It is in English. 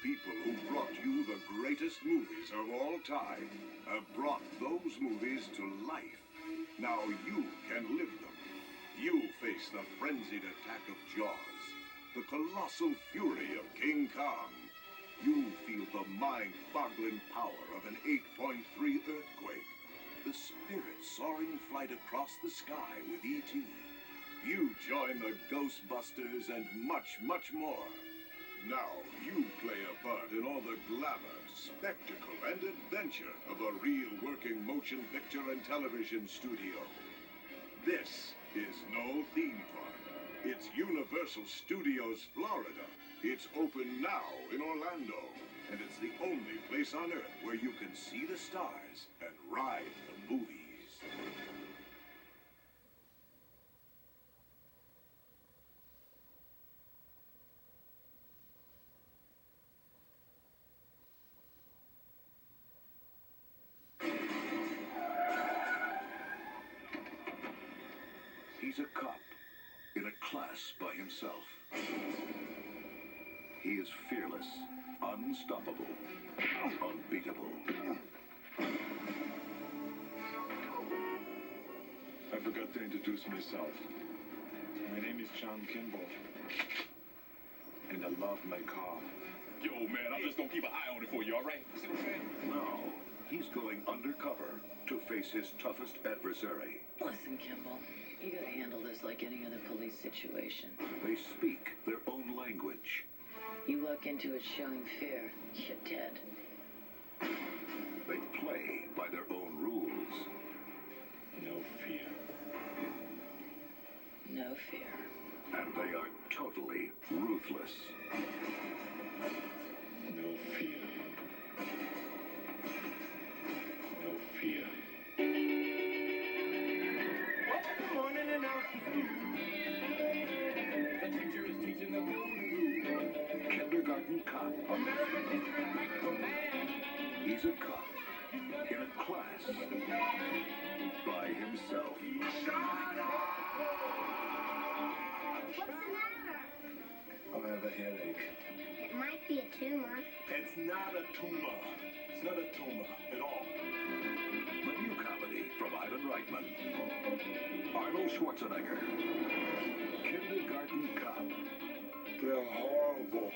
people who brought you the greatest movies of all time have brought those movies to life. Now you can live them. You face the frenzied attack of Jaws, the colossal fury of King Kong. You feel the mind-boggling power of an 8.3 earthquake, the spirit-soaring flight across the sky with E.T. You join the Ghostbusters and much, much more. Now you play a part in all the glamour, spectacle, and adventure of a real working motion picture and television studio. This is no theme park. It's Universal Studios Florida. It's open now in Orlando, and it's the only place on Earth where you can see the stars and ride the movies. He's a cop in a class by himself. He is fearless, unstoppable, unbeatable. I forgot to introduce myself. My name is John Kimball. And I love my car. Yo, man, I'm just gonna keep an eye on it for you, all right? See what I'm saying? Now, he's going undercover to face his toughest adversary. Listen, Kimball, you gotta handle this like any other police situation. They speak their own language. You walk into it showing fear, you're dead. They play by their own rules. No fear. No fear. And they are totally ruthless. No fear. No fear. What's the morning announcement? The teacher is teaching them Kindergarten cop. American history practical man. He's a cop in a class by himself. What's the matter? I have a headache. It might be a tumor. It's not a tumor. It's not a tumor at all. The new comedy from Ivan Reitman. Arnold Schwarzenegger. Kindergarten cop. They're horrible.